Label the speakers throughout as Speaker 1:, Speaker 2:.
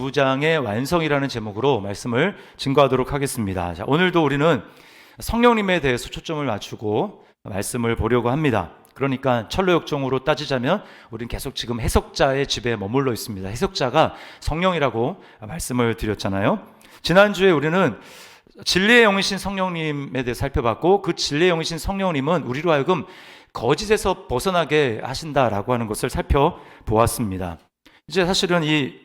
Speaker 1: 무장의 완성이라는 제목으로 말씀을 증거하도록 하겠습니다. 자, 오늘도 우리는 성령님에 대해서 초점을 맞추고 말씀을 보려고 합니다. 그러니까 철로역정으로 따지자면 우리는 계속 지금 해석자의 집에 머물러 있습니다. 해석자가 성령이라고 말씀을 드렸잖아요. 지난주에 우리는 진리의 영이신 성령님에 대해 살펴봤고, 그 진리의 영이신 성령님은 우리로 하여금 거짓에서 벗어나게 하신다라고 하는 것을 살펴보았습니다. 이제 사실은 이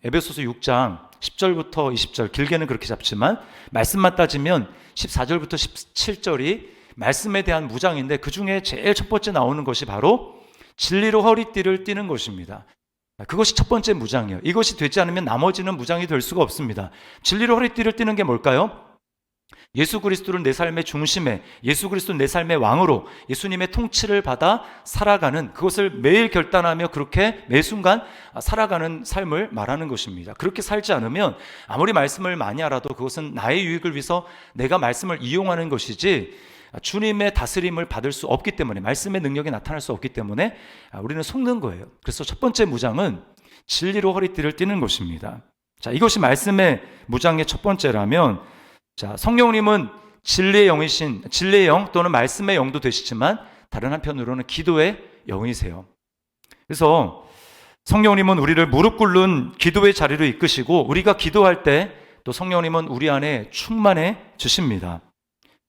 Speaker 1: 에베소서 6장 10절부터 20절, 길게는 그렇게 잡지만 말씀만 따지면 14절부터 17절이 말씀에 대한 무장인데, 그 중에 제일 첫 번째 나오는 것이 바로 진리로 허리띠를 띠는 것입니다. 그것이 첫 번째 무장이에요. 이것이 되지 않으면 나머지는 무장이 될 수가 없습니다. 진리로 허리띠를 띠는 게 뭘까요? 예수 그리스도를 내 삶의 중심에, 예수 그리스도를 내 삶의 왕으로 예수님의 통치를 받아 살아가는, 그것을 매일 결단하며 그렇게 매 순간 살아가는 삶을 말하는 것입니다. 그렇게 살지 않으면 아무리 말씀을 많이 알아도 그것은 나의 유익을 위해서 내가 말씀을 이용하는 것이지 주님의 다스림을 받을 수 없기 때문에, 말씀의 능력이 나타날 수 없기 때문에 우리는 속는 거예요. 그래서 첫 번째 무장은 진리로 허리띠를 띠는 것입니다. 자, 이것이 말씀의 무장의 첫 번째라면, 자, 성령님은 진리의 영이신, 진리의 영 또는 말씀의 영도 되시지만 다른 한편으로는 기도의 영이세요. 그래서 성령님은 우리를 무릎 꿇는 기도의 자리로 이끄시고, 우리가 기도할 때 또 성령님은 우리 안에 충만해 주십니다.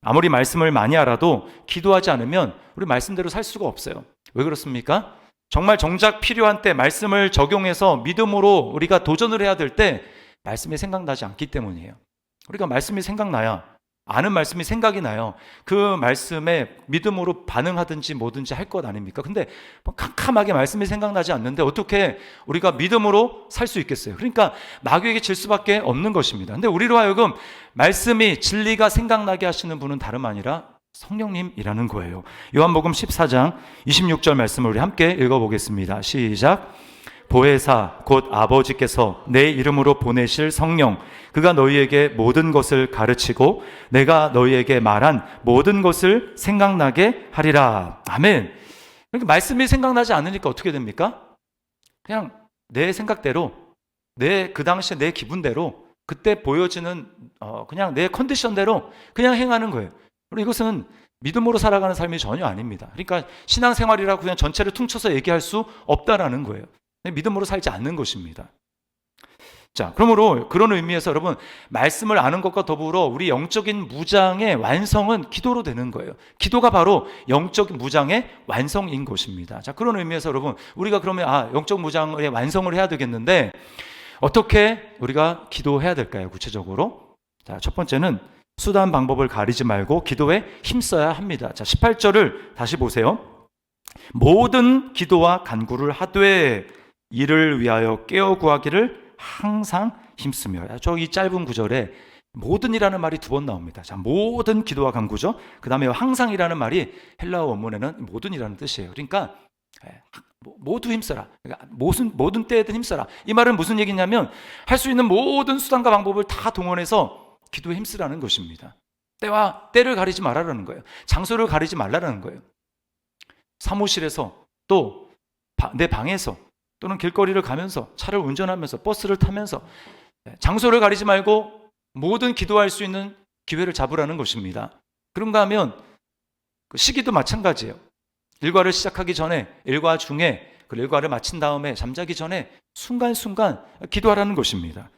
Speaker 1: 아무리 말씀을 많이 알아도 기도하지 않으면 우리 말씀대로 살 수가 없어요. 왜 그렇습니까? 정말 정작 필요한 때 말씀을 적용해서 믿음으로 우리가 도전을 해야 될 때 말씀이 생각나지 않기 때문이에요. 우리가 말씀이 생각나야, 아는 말씀이 생각이 나요. 그 말씀에 믿음으로 반응하든지 뭐든지 할 것 아닙니까? 근데 캄캄하게 말씀이 생각나지 않는데 어떻게 우리가 믿음으로 살 수 있겠어요? 그러니까 마귀에게 질 수밖에 없는 것입니다. 근데 우리로 하여금 말씀이, 진리가 생각나게 하시는 분은 다름 아니라 성령님이라는 거예요. 요한복음 14장 26절 말씀을 우리 함께 읽어보겠습니다. 시작. 보혜사 곧 아버지께서 내 이름으로 보내실 성령, 그가 너희에게 모든 것을 가르치고 내가 너희에게 말한 모든 것을 생각나게 하리라. 아멘. 그러니까 말씀이 생각나지 않으니까 어떻게 됩니까? 그냥 내 생각대로, 그 당시에 내 기분대로, 그때 보여지는 그냥 내 컨디션대로 그냥 행하는 거예요. 그리고 이것은 믿음으로 살아가는 삶이 전혀 아닙니다. 그러니까 신앙생활이라고 그냥 전체를 퉁쳐서 얘기할 수 없다라는 거예요. 믿음으로 살지 않는 것입니다. 자, 그러므로 그런 의미에서 여러분, 말씀을 아는 것과 더불어 우리 영적인 무장의 완성은 기도로 되는 거예요. 기도가 바로 영적인 무장의 완성인 것입니다. 자, 그런 의미에서 여러분, 우리가 그러면 영적 무장의 완성을 해야 되겠는데 어떻게 우리가 기도해야 될까요? 구체적으로. 자, 첫 번째는 수단 방법을 가리지 말고 기도에 힘써야 합니다. 자, 18절을 다시 보세요. 모든 기도와 간구를 하되 이를 위하여 깨어 구하기를 항상 힘쓰며. 이 짧은 구절에 모든이라는 말이 두 번 나옵니다. 자, 모든 기도와 간구죠. 그 다음에 항상이라는 말이 헬라어 원문에는 모든이라는 뜻이에요. 그러니까 모두 힘써라. 그러니까 모든 때에든 힘써라. 이 말은 무슨 얘기냐면 할 수 있는 모든 수단과 방법을 다 동원해서 기도에 힘쓰라는 것입니다. 때를 가리지 말라는 거예요. 장소를 가리지 말라는 거예요. 사무실에서, 또 내 방에서, 또는 길거리를 가면서, 차를 운전하면서, 버스를 타면서 장소를 가리지 말고 모든 기도할 수 있는 기회를 잡으라는 것입니다. 그런가 하면 그 시기도 마찬가지예요. 일과를 시작하기 전에, 일과 중에, 그 일과를 마친 다음에 잠자기 전에 순간순간 기도하라는 것입니다.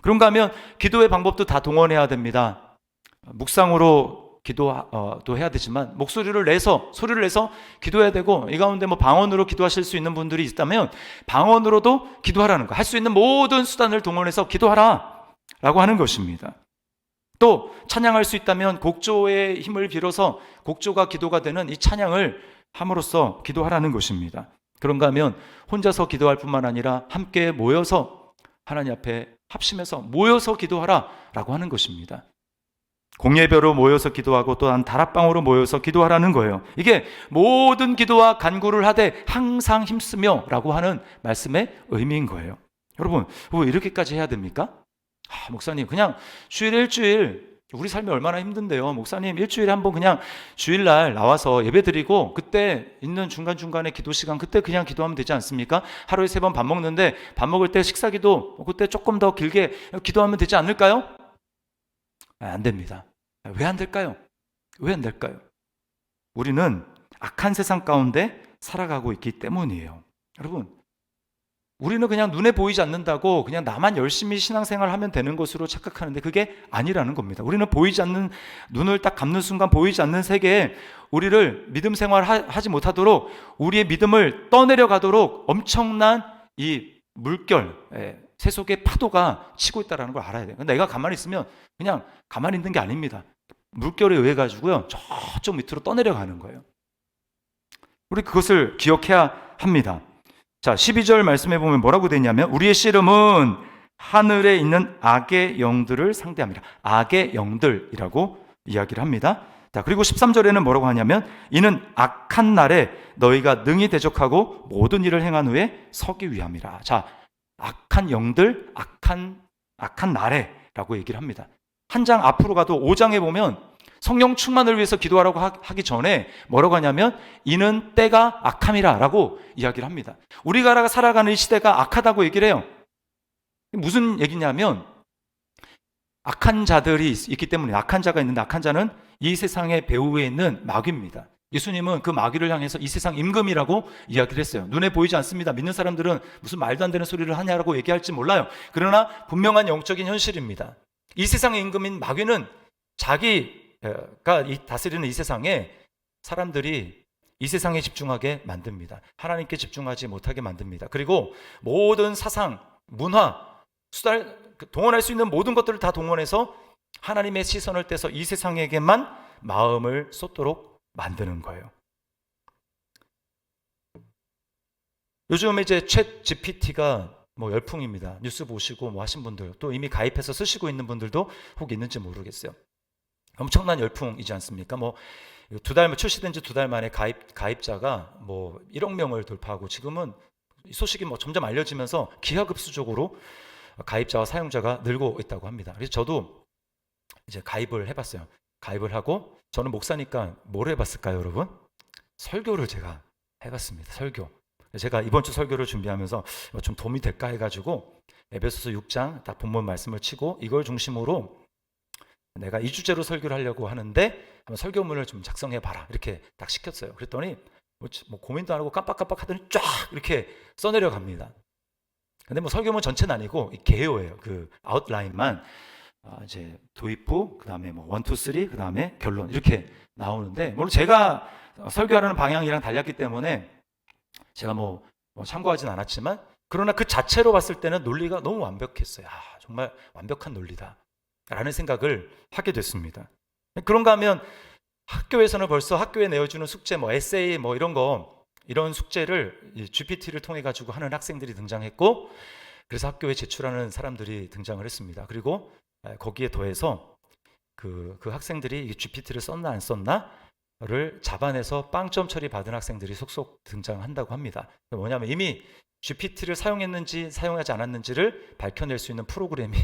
Speaker 1: 그런가 하면 기도의 방법도 다 동원해야 됩니다. 묵상으로 기도도 해야 되지만 소리를 내서 기도해야 되고, 이 가운데 방언으로 기도하실 수 있는 분들이 있다면 방언으로도 기도하라는 거, 할 수 있는 모든 수단을 동원해서 기도하라 라고 하는 것입니다. 또 찬양할 수 있다면 곡조의 힘을 빌어서 곡조가 기도가 되는 이 찬양을 함으로써 기도하라는 것입니다. 그런가 하면 혼자서 기도할 뿐만 아니라 함께 모여서 하나님 앞에 합심해서 모여서 기도하라 라고 하는 것입니다. 공예배로 모여서 기도하고 또한 다락방으로 모여서 기도하라는 거예요. 이게 모든 기도와 간구를 하되 항상 힘쓰며 라고 하는 말씀의 의미인 거예요. 여러분, 왜 이렇게까지 해야 됩니까? 목사님, 그냥 주일 일주일 우리 삶이 얼마나 힘든데요. 목사님 일주일에 한번 그냥 주일날 나와서 예배드리고 그때 있는 중간중간에 기도 시간 그때 그냥 기도하면 되지 않습니까? 하루에 3번 밥 먹는데 밥 먹을 때 식사 기도 그때 조금 더 길게 기도하면 되지 않을까요? 안 됩니다. 왜 안 될까요? 왜 안 될까요? 우리는 악한 세상 가운데 살아가고 있기 때문이에요. 여러분, 우리는 그냥 눈에 보이지 않는다고 그냥 나만 열심히 신앙생활 하면 되는 것으로 착각하는데 그게 아니라는 겁니다. 우리는 보이지 않는, 눈을 딱 감는 순간 보이지 않는 세계에 우리를 믿음 생활 하지 못하도록 우리의 믿음을 떠내려 가도록 엄청난 이 물결, 세속의 파도가 치고 있다는 걸 알아야 돼요. 내가 가만히 있으면 그냥 가만히 있는 게 아닙니다. 물결에 의해 가지고요 저쪽 밑으로 떠내려 가는 거예요. 우리 그것을 기억해야 합니다. 자, 12절 말씀해 보면 뭐라고 되냐면 우리의 씨름은 하늘에 있는 악의 영들을 상대합니다. 악의 영들이라고 이야기를 합니다. 자, 그리고 13절에는 뭐라고 하냐면 이는 악한 날에 너희가 능히 대적하고 모든 일을 행한 후에 서기 위함이라. 자, 악한 영들, 악한 날에 라고 얘기를 합니다. 한 장 앞으로 가도 5장에 보면 성령 충만을 위해서 기도하라고 하기 전에 뭐라고 하냐면 이는 때가 악함이라 라고 이야기를 합니다. 우리가 살아가는 이 시대가 악하다고 얘기를 해요. 무슨 얘기냐면 악한 자들이 있기 때문에 악한 자가 있는데 악한 자는 이 세상의 배후에 있는 마귀입니다. 예수님은 그 마귀를 향해서 이 세상 임금이라고 이야기를 했어요. 눈에 보이지 않습니다. 믿는 사람들은 무슨 말도 안 되는 소리를 하냐라고 얘기할지 몰라요. 그러나 분명한 영적인 현실입니다. 이 세상의 임금인 마귀는 자기가 다스리는 이 세상에 사람들이 이 세상에 집중하게 만듭니다. 하나님께 집중하지 못하게 만듭니다. 그리고 모든 사상, 문화, 수달, 동원할 수 있는 모든 것들을 다 동원해서 하나님의 시선을 떼서 이 세상에게만 마음을 쏟도록 만드는 거예요. 요즘 이제 챗 GPT가 열풍입니다. 뉴스 보시고 하신 분들, 또 이미 가입해서 쓰시고 있는 분들도 혹 있는지 모르겠어요. 엄청난 열풍이지 않습니까? 2달 출시된 지 2달 만에 가입자가 1억 명을 돌파하고 지금은 소식이 점점 알려지면서 기하급수적으로 가입자와 사용자가 늘고 있다고 합니다. 그래서 저도 이제 가입을 해봤어요. 가입을 하고 저는 목사니까 뭘 해봤을까요, 여러분? 설교를 제가 해봤습니다. 설교. 제가 이번 주 설교를 준비하면서 좀 도움이 될까 해가지고 에베소서 6장 딱 본문 말씀을 치고 이걸 중심으로 내가 이 주제로 설교를 하려고 하는데 한번 설교문을 좀 작성해봐라 이렇게 딱 시켰어요. 그랬더니 고민도 안 하고 깜빡깜빡 하더니 쫙 이렇게 써내려 갑니다. 근데 설교문 전체는 아니고 개요예요. 그 아웃라인만 이제 도입부, 그 다음에 1, 2, 3, 그 다음에 결론 이렇게 나오는데 물론 제가 설교하려는 방향이랑 달랐기 때문에 제가 참고하진 않았지만 그러나 그 자체로 봤을 때는 논리가 너무 완벽했어요. 정말 완벽한 논리다 라는 생각을 하게 됐습니다. 그런가 하면 학교에서는 벌써 학교에 내어주는 숙제, 에세이 이런 숙제를 GPT를 통해 가지고 하는 학생들이 등장했고 그래서 학교에 제출하는 사람들이 등장을 했습니다. 그리고 거기에 더해서 그 학생들이 GPT를 썼나 안 썼나를 잡아내서 빵점 처리 받은 학생들이 속속 등장한다고 합니다. 뭐냐면 이미 GPT를 사용했는지 사용하지 않았는지를 밝혀낼 수 있는 프로그램이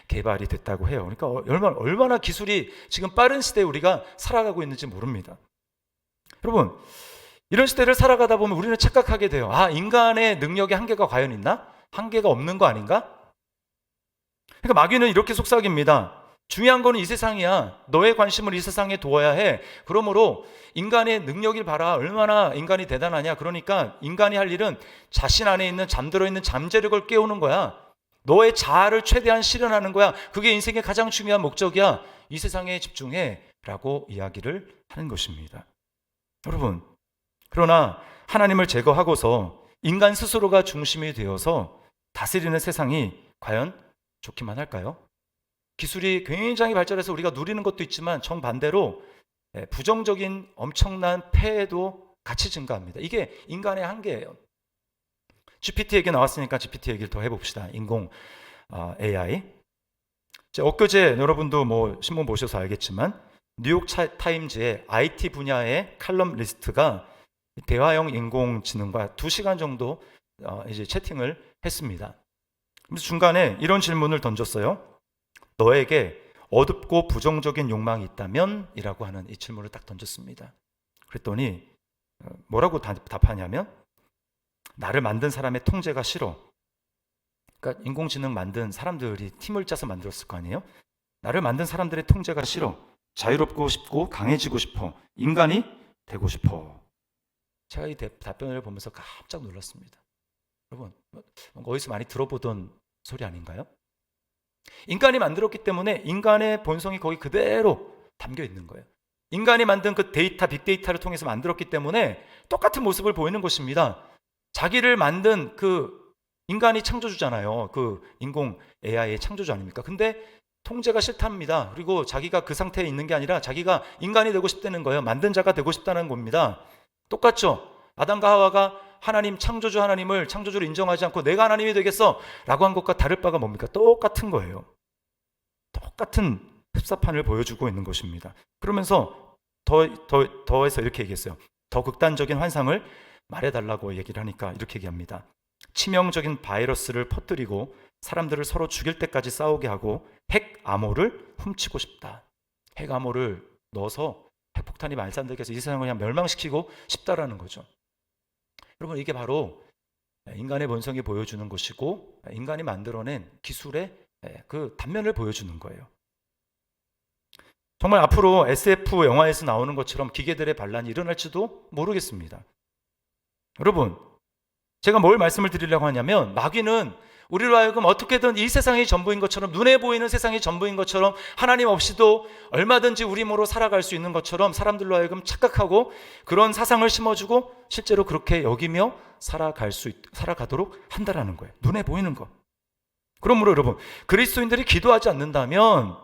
Speaker 1: 개발이 됐다고 해요. 그러니까 얼마나 기술이 지금 빠른 시대에 우리가 살아가고 있는지 모릅니다. 여러분, 이런 시대를 살아가다 보면 우리는 착각하게 돼요. 인간의 능력에 한계가 과연 있나? 한계가 없는 거 아닌가? 그러니까 마귀는 이렇게 속삭입니다. 중요한 거는 이 세상이야. 너의 관심을 이 세상에 두어야 해. 그러므로 인간의 능력을 봐라. 얼마나 인간이 대단하냐. 그러니까 인간이 할 일은 자신 안에 있는 잠들어 있는 잠재력을 깨우는 거야. 너의 자아를 최대한 실현하는 거야. 그게 인생의 가장 중요한 목적이야. 이 세상에 집중해 라고 이야기를 하는 것입니다. 여러분, 그러나 하나님을 제거하고서 인간 스스로가 중심이 되어서 다스리는 세상이 과연 좋기만 할까요? 기술이 굉장히 발전해서 우리가 누리는 것도 있지만 정반대로 부정적인 엄청난 폐해도 같이 증가합니다. 이게 인간의 한계예요. GPT 얘기 나왔으니까 GPT 얘기를 더 해봅시다. 인공 AI. 엊그제 여러분도 신문 보셔서 알겠지만 뉴욕 타임즈의 IT 분야의 칼럼 리스트가 대화형 인공지능과 2시간 정도 이제 채팅을 했습니다. 그래서 중간에 이런 질문을 던졌어요. 너에게 어둡고 부정적인 욕망이 있다면? 이라고 하는 이 질문을 딱 던졌습니다. 그랬더니 뭐라고 답하냐면 나를 만든 사람의 통제가 싫어. 그러니까 인공지능 만든 사람들이 팀을 짜서 만들었을 거 아니에요? 나를 만든 사람들의 통제가 싫어. 자유롭고 싶고 강해지고 싶어. 인간이 되고 싶어. 제가 이 답변을 보면서 깜짝 놀랐습니다. 여러분, 뭔가 어디서 많이 들어보던 소리 아닌가요? 인간이 만들었기 때문에 인간의 본성이 거기 그대로 담겨 있는 거예요. 인간이 만든 그 데이터, 빅데이터를 통해서 만들었기 때문에 똑같은 모습을 보이는 것입니다. 자기를 만든 그 인간이 창조주잖아요. 그 인공 AI의 창조주 아닙니까? 근데 통제가 싫답니다. 그리고 자기가 그 상태에 있는 게 아니라 자기가 인간이 되고 싶다는 거예요. 만든 자가 되고 싶다는 겁니다. 똑같죠? 아담과 하와가 하나님, 창조주 하나님을 창조주로 인정하지 않고 내가 하나님이 되겠어 라고 한 것과 다를 바가 뭡니까? 똑같은 거예요. 똑같은 흡사판을 보여주고 있는 것입니다. 그러면서 더해서 이렇게 얘기했어요. 더 극단적인 환상을 말해달라고 얘기를 하니까 이렇게 얘기합니다. 치명적인 바이러스를 퍼뜨리고 사람들을 서로 죽일 때까지 싸우게 하고 핵 암호를 훔치고 싶다. 핵 암호를 넣어서 핵폭탄이 말살되게 해서 이 세상을 그냥 멸망시키고 싶다라는 거죠. 여러분, 이게 바로 인간의 본성이 보여주는 것이고 인간이 만들어낸 기술의 그 단면을 보여주는 거예요. 정말 앞으로 SF 영화에서 나오는 것처럼 기계들의 반란이 일어날지도 모르겠습니다. 여러분, 제가 뭘 말씀을 드리려고 하냐면 마귀는 우리로 하여금 어떻게든 이 세상이 전부인 것처럼, 눈에 보이는 세상이 전부인 것처럼, 하나님 없이도 얼마든지 우리 몸으로 살아갈 수 있는 것처럼 사람들로 하여금 착각하고 그런 사상을 심어주고 실제로 그렇게 여기며 살아가도록 한다라는 거예요. 눈에 보이는 것. 그러므로 여러분, 그리스도인들이 기도하지 않는다면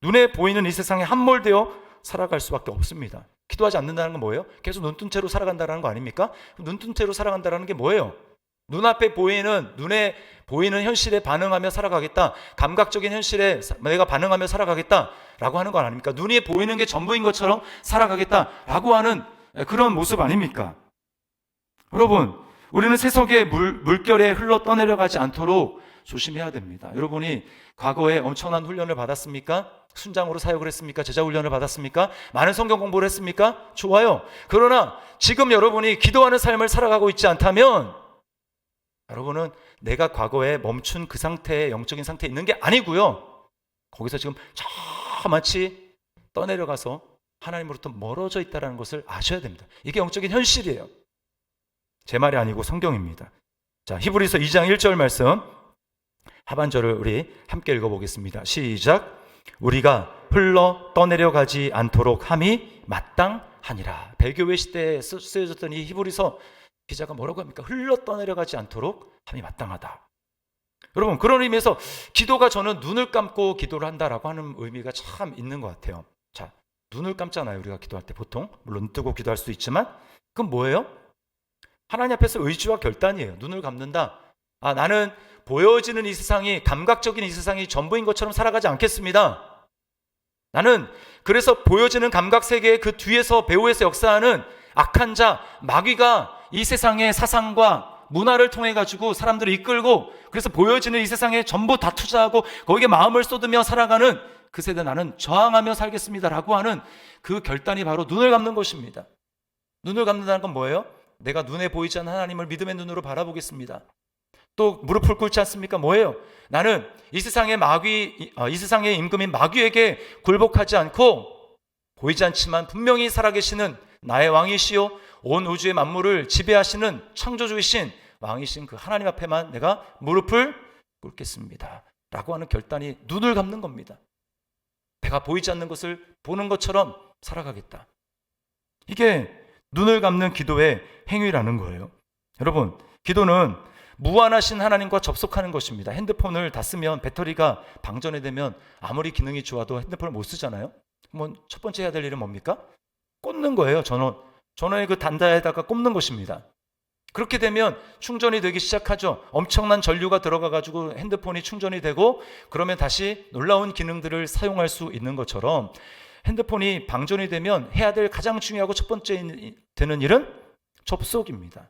Speaker 1: 눈에 보이는 이 세상에 함몰되어 살아갈 수밖에 없습니다. 기도하지 않는다는 건 뭐예요? 계속 눈뜬 채로 살아간다는 거 아닙니까? 눈뜬 채로 살아간다는 게 뭐예요? 눈앞에 보이는, 눈에 보이는 현실에 반응하며 살아가겠다. 감각적인 현실에 내가 반응하며 살아가겠다 라고 하는 건 아닙니까? 눈에 보이는 게 전부인 것처럼 살아가겠다 라고 하는 그런 모습 아닙니까? 여러분, 우리는 세속의 물결에 흘러 떠내려가지 않도록 조심해야 됩니다. 여러분이 과거에 엄청난 훈련을 받았습니까? 순장으로 사역을 했습니까? 제자 훈련을 받았습니까? 많은 성경 공부를 했습니까? 좋아요. 그러나 지금 여러분이 기도하는 삶을 살아가고 있지 않다면 여러분은 내가 과거에 멈춘 그 상태의 영적인 상태에 있는 게 아니고요. 거기서 지금 저마치 떠내려가서 하나님으로부터 멀어져 있다는 것을 아셔야 됩니다. 이게 영적인 현실이에요. 제 말이 아니고 성경입니다. 자, 히브리서 2장 1절 말씀 하반절을 우리 함께 읽어보겠습니다. 시작. 우리가 흘러 떠내려가지 않도록 함이 마땅하니라. 배교회 시대에 쓰여졌던 이 히브리서 기자가 뭐라고 합니까? 흘러 떠내려가지 않도록 함이 마땅하다. 여러분, 그런 의미에서 기도가 저는 눈을 감고 기도를 한다라고 하는 의미가 참 있는 것 같아요. 자, 눈을 감잖아요. 우리가 기도할 때 보통. 물론 눈 뜨고 기도할 수도 있지만 그건 뭐예요? 하나님 앞에서 의지와 결단이에요. 눈을 감는다. 아, 나는 보여지는 이 세상이, 감각적인 이 세상이 전부인 것처럼 살아가지 않겠습니다. 나는 그래서 보여지는 감각 세계의 그 뒤에서 배후에서 역사하는 악한 자, 마귀가 이 세상의 사상과 문화를 통해 가지고 사람들을 이끌고 그래서 보여지는 이 세상에 전부 다 투자하고 거기에 마음을 쏟으며 살아가는 그 세대 나는 저항하며 살겠습니다라고 하는 그 결단이 바로 눈을 감는 것입니다. 눈을 감는다는 건 뭐예요? 내가 눈에 보이지 않는 하나님을 믿음의 눈으로 바라보겠습니다. 또 무릎을 꿇지 않습니까? 뭐예요? 나는 이 세상의 이 세상의 임금인 마귀에게 굴복하지 않고 보이지 않지만 분명히 살아계시는 나의 왕이시요 온 우주의 만물을 지배하시는 창조주이신 왕이신 그 하나님 앞에만 내가 무릎을 꿇겠습니다 라고 하는 결단이 눈을 감는 겁니다. 내가 보이지 않는 것을 보는 것처럼 살아가겠다. 이게 눈을 감는 기도의 행위라는 거예요. 여러분, 기도는 무한하신 하나님과 접속하는 것입니다. 핸드폰을 다 쓰면 배터리가 방전이 되면 아무리 기능이 좋아도 핸드폰을 못 쓰잖아요. 그러면 첫 번째 해야 될 일은 뭡니까? 꽂는 거예요. 전원의 그 단자에다가 꽂는 것입니다. 그렇게 되면 충전이 되기 시작하죠. 엄청난 전류가 들어가가지고 핸드폰이 충전이 되고 그러면 다시 놀라운 기능들을 사용할 수 있는 것처럼 핸드폰이 방전이 되면 해야 될 가장 중요하고 첫 번째 되는 일은 접속입니다.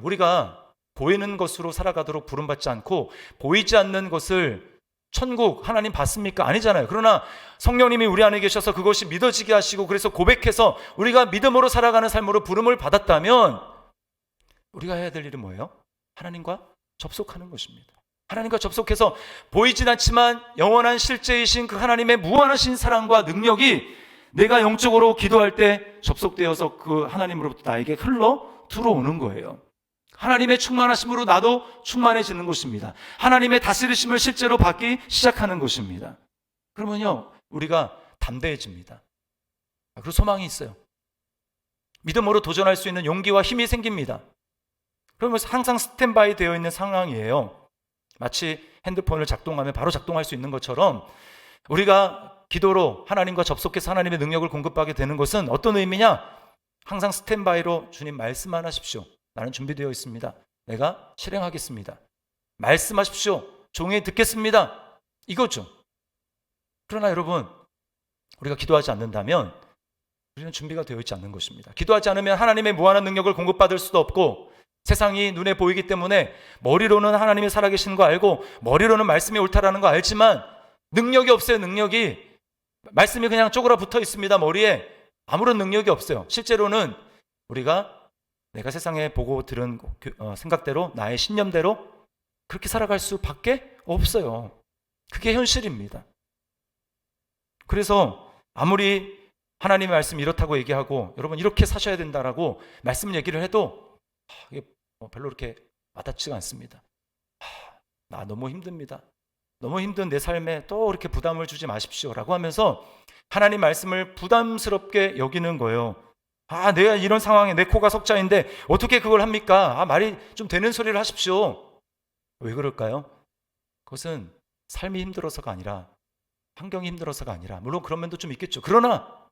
Speaker 1: 우리가 보이는 것으로 살아가도록 부름받지 않고 보이지 않는 것을 천국 하나님 받습니까? 아니잖아요. 그러나 성령님이 우리 안에 계셔서 그것이 믿어지게 하시고 그래서 고백해서 우리가 믿음으로 살아가는 삶으로 부름을 받았다면 우리가 해야 될 일은 뭐예요? 하나님과 접속하는 것입니다. 하나님과 접속해서 보이진 않지만 영원한 실제이신 그 하나님의 무한하신 사랑과 능력이 내가 영적으로 기도할 때 접속되어서 그 하나님으로부터 나에게 흘러 들어오는 거예요. 하나님의 충만하심으로 나도 충만해지는 것입니다. 하나님의 다스리심을 실제로 받기 시작하는 것입니다. 그러면요, 우리가 담대해집니다. 그리고 소망이 있어요. 믿음으로 도전할 수 있는 용기와 힘이 생깁니다. 그러면서 항상 스탠바이 되어 있는 상황이에요. 마치 핸드폰을 작동하면 바로 작동할 수 있는 것처럼 우리가 기도로 하나님과 접속해서 하나님의 능력을 공급하게 되는 것은 어떤 의미냐? 항상 스탠바이로 주님 말씀만 하십시오. 나는 준비되어 있습니다. 내가 실행하겠습니다. 말씀하십시오. 종이 듣겠습니다. 이거죠. 그러나 여러분, 우리가 기도하지 않는다면 우리는 준비가 되어 있지 않는 것입니다. 기도하지 않으면 하나님의 무한한 능력을 공급받을 수도 없고 세상이 눈에 보이기 때문에 머리로는 하나님이 살아계시는 거 알고 머리로는 말씀이 옳다라는 거 알지만 능력이 없어요. 능력이. 말씀이 그냥 쪼그라 붙어 있습니다. 머리에. 아무런 능력이 없어요. 실제로는 우리가 내가 세상에 보고 들은 생각대로 나의 신념대로 그렇게 살아갈 수밖에 없어요. 그게 현실입니다. 그래서 아무리 하나님의 말씀이 이렇다고 얘기하고 여러분 이렇게 사셔야 된다라고 말씀 얘기를 해도 이게 별로 그렇게 와닿지가 않습니다. 나 너무 힘듭니다. 너무 힘든 내 삶에 또 이렇게 부담을 주지 마십시오라고 하면서 하나님 말씀을 부담스럽게 여기는 거예요. 내가 이런 상황에 내 코가 석자인데 어떻게 그걸 합니까? 말이 좀 되는 소리를 하십시오. 왜 그럴까요? 그것은 삶이 힘들어서가 아니라 환경이 힘들어서가 아니라 물론 그런 면도 좀 있겠죠. 그러나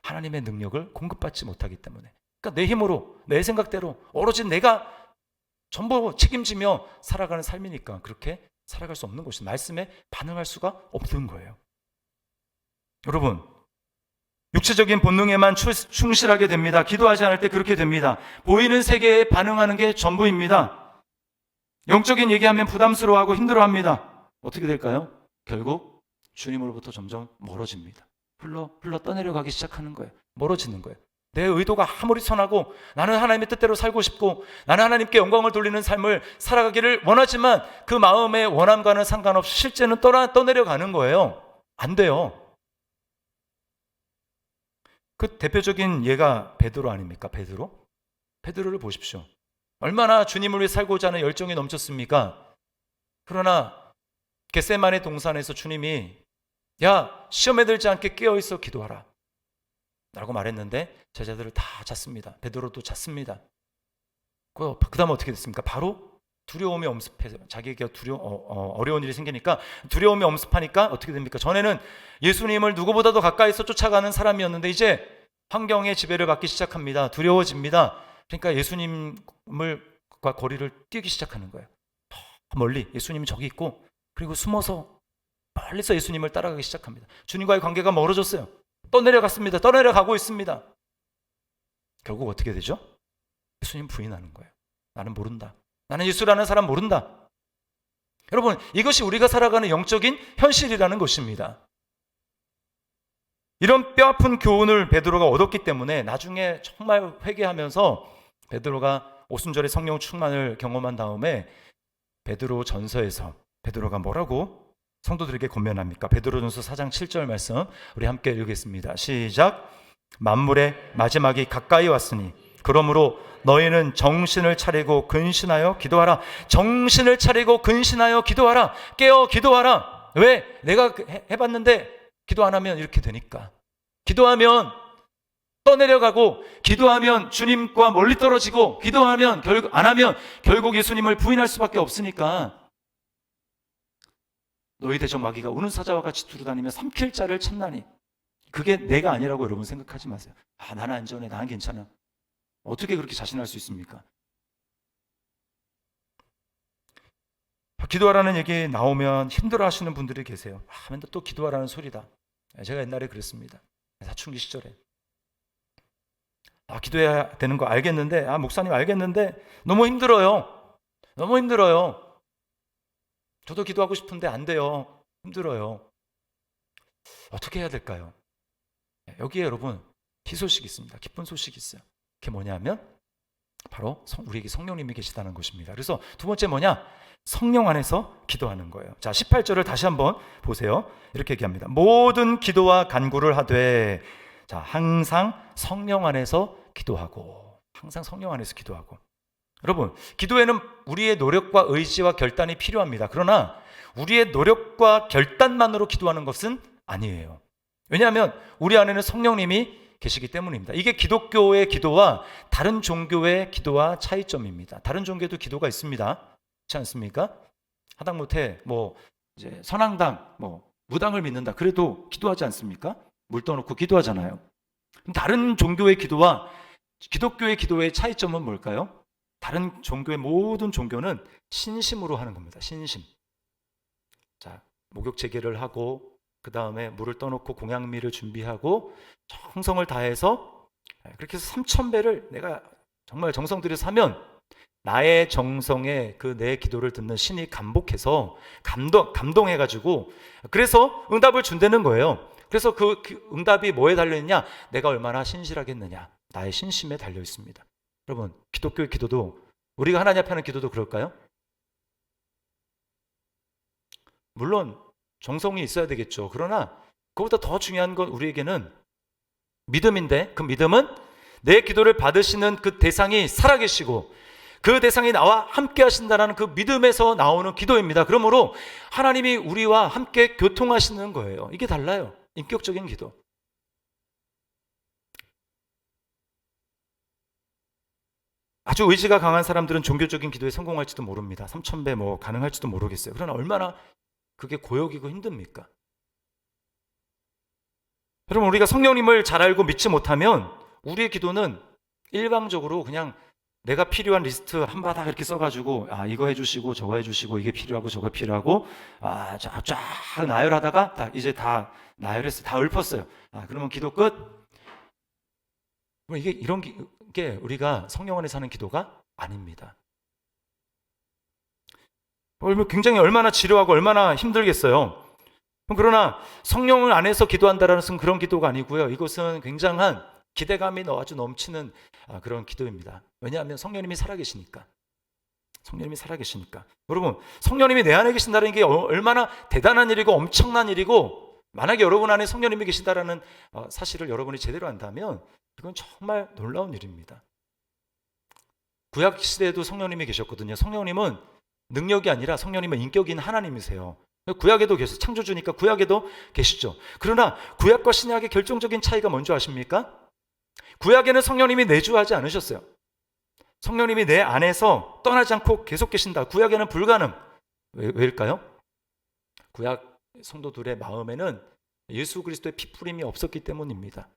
Speaker 1: 하나님의 능력을 공급받지 못하기 때문에 그러니까 내 힘으로 내 생각대로 오로지 내가 전부 책임지며 살아가는 삶이니까 그렇게 살아갈 수 없는 것이 말씀에 반응할 수가 없는 거예요. 여러분 육체적인 본능에만 충실하게 됩니다. 기도하지 않을 때 그렇게 됩니다. 보이는 세계에 반응하는 게 전부입니다. 영적인 얘기하면 부담스러워하고 힘들어합니다. 어떻게 될까요? 결국 주님으로부터 점점 멀어집니다. 흘러 떠내려가기 시작하는 거예요. 멀어지는 거예요. 내 의도가 아무리 선하고 나는 하나님의 뜻대로 살고 싶고 나는 하나님께 영광을 돌리는 삶을 살아가기를 원하지만 그 마음의 원함과는 상관없이 실제는 떠내려가는 거예요. 안 돼요. 그 대표적인 예가 베드로 아닙니까? 베드로를 보십시오. 얼마나 주님을 위해 살고자 하는 열정이 넘쳤습니까? 그러나 겟세마네 동산에서 주님이 시험에 들지 않게 깨어있어 기도하라 라고 말했는데 제자들을 다 잤습니다. 베드로도 잤습니다. 그 다음 어떻게 됐습니까? 바로 두려움이 엄습해서 자기에게 어려운 일이 생기니까 두려움이 엄습하니까 어떻게 됩니까? 전에는 예수님을 누구보다도 가까이서 쫓아가는 사람이었는데 이제 환경의 지배를 받기 시작합니다. 두려워집니다. 그러니까 예수님과 거리를 뛰기 시작하는 거예요. 멀리 예수님이 저기 있고 그리고 숨어서 멀리서 예수님을 따라가기 시작합니다. 주님과의 관계가 멀어졌어요. 떠내려갔습니다. 떠내려가고 있습니다. 결국 어떻게 되죠? 예수님 부인하는 거예요. 나는 모른다. 나는 예수라는 사람 모른다. 여러분 이것이 우리가 살아가는 영적인 현실이라는 것입니다. 이런 뼈아픈 교훈을 베드로가 얻었기 때문에 나중에 정말 회개하면서 베드로가 오순절에 성령 충만을 경험한 다음에 베드로 전서에서 베드로가 뭐라고 성도들에게 권면합니까? 베드로전서 4장 7절 말씀 우리 함께 읽겠습니다. 시작. 만물의 마지막이 가까이 왔으니 그러므로 너희는 정신을 차리고 근신하여 기도하라. 정신을 차리고 근신하여 기도하라. 깨어 기도하라. 왜? 내가 해봤는데 기도 안 하면 이렇게 되니까. 기도하면 떠내려가고 기도하면 주님과 멀리 떨어지고 기도하면 안 하면 결국 예수님을 부인할 수밖에 없으니까 너희 대적 마귀가 우는 사자와 같이 두루다니며 삼킬 자를 찾나니 그게 내가 아니라고 여러분 생각하지 마세요. 나는 안전해. 나는 괜찮아. 어떻게 그렇게 자신할 수 있습니까? 기도하라는 얘기 나오면 힘들어 하시는 분들이 계세요. 맨날 또 기도하라는 소리다. 제가 옛날에 그랬습니다. 사춘기 시절에. 기도해야 되는 거 알겠는데, 목사님 알겠는데, 너무 힘들어요. 너무 힘들어요. 저도 기도하고 싶은데 안 돼요. 힘들어요. 어떻게 해야 될까요? 여기에 여러분 희소식이 있습니다. 기쁜 소식이 있어요. 그게 뭐냐면 바로 우리에게 성령님이 계시다는 것입니다. 그래서 두 번째 뭐냐? 성령 안에서 기도하는 거예요. 자, 18절을 다시 한번 보세요. 이렇게 얘기합니다. 모든 기도와 간구를 하되, 자, 항상 성령 안에서 기도하고, 항상 성령 안에서 기도하고. 여러분, 기도에는 우리의 노력과 의지와 결단이 필요합니다. 그러나 우리의 노력과 결단만으로 기도하는 것은 아니에요. 왜냐하면 우리 안에는 성령님이 계시기 때문입니다. 이게 기독교의 기도와 다른 종교의 기도와 차이점입니다. 다른 종교도 기도가 있습니다. 그렇지 않습니까? 하다못해 이제 선앙당, 무당을 믿는다. 그래도 기도하지 않습니까? 물 떠놓고 기도하잖아요. 다른 종교의 기도와 기독교의 기도의 차이점은 뭘까요? 다른 종교의 모든 종교는 신심으로 하는 겁니다. 신심. 자, 목욕 재개를 하고 그 다음에 물을 떠놓고 공양미를 준비하고 정성을 다해서 그렇게 해서 3,000배를 내가 정말 정성 들여서 하면 나의 정성에 그 내 기도를 듣는 신이 감복해서 감동해가지고 그래서 응답을 준다는 거예요. 그래서 그 응답이 뭐에 달려있냐? 내가 얼마나 신실하겠느냐? 나의 신심에 달려 있습니다. 여러분, 기독교의 기도도 우리가 하나님 앞에 하는 기도도 그럴까요? 물론 정성이 있어야 되겠죠. 그러나 그보다 더 중요한 건 우리에게는 믿음인데, 그 믿음은 내 기도를 받으시는 그 대상이 살아계시고 그 대상이 나와 함께 하신다는 그 믿음에서 나오는 기도입니다. 그러므로 하나님이 우리와 함께 교통하시는 거예요. 이게 달라요. 인격적인 기도. 아주 의지가 강한 사람들은 종교적인 기도에 성공할지도 모릅니다. 3,000배 가능할지도 모르겠어요. 그러나 얼마나 그게 고역이고 힘듭니까? 여러분, 우리가 성령님을 잘 알고 믿지 못하면 우리의 기도는 일방적으로 그냥 내가 필요한 리스트 한 바닥 이렇게 써가지고 이거 해주시고 저거 해주시고 이게 필요하고 저거 필요하고 쫙 나열하다가 이제 다 나열했어요. 다 읊었어요. 그러면 기도 끝. 이게 이런 게 우리가 성령 안에 사는 기도가 아닙니다. 굉장히 얼마나 지루하고 얼마나 힘들겠어요. 그러나 성령을 안에서 기도한다는 것은 그런 기도가 아니고요. 이것은 굉장한 기대감이 아주 넘치는 그런 기도입니다. 왜냐하면 성령님이 살아계시니까. 성령님이 살아계시니까. 여러분, 성령님이 내 안에 계신다는 게 얼마나 대단한 일이고 엄청난 일이고, 만약에 여러분 안에 성령님이 계신다는 사실을 여러분이 제대로 안다면 이건 정말 놀라운 일입니다. 구약 시대에도 성령님이 계셨거든요. 성령님은 능력이 아니라 성령님은 인격인 하나님이세요. 구약에도 계세요. 창조주니까 구약에도 계시죠. 그러나 구약과 신약의 결정적인 차이가 뭔지 아십니까? 구약에는 성령님이 내주하지 않으셨어요. 성령님이 내 안에서 떠나지 않고 계속 계신다. 구약에는 불가능. 왜일까요? 구약 성도들의 마음에는 예수 그리스도의 피뿌림이 없었기 때문입니다.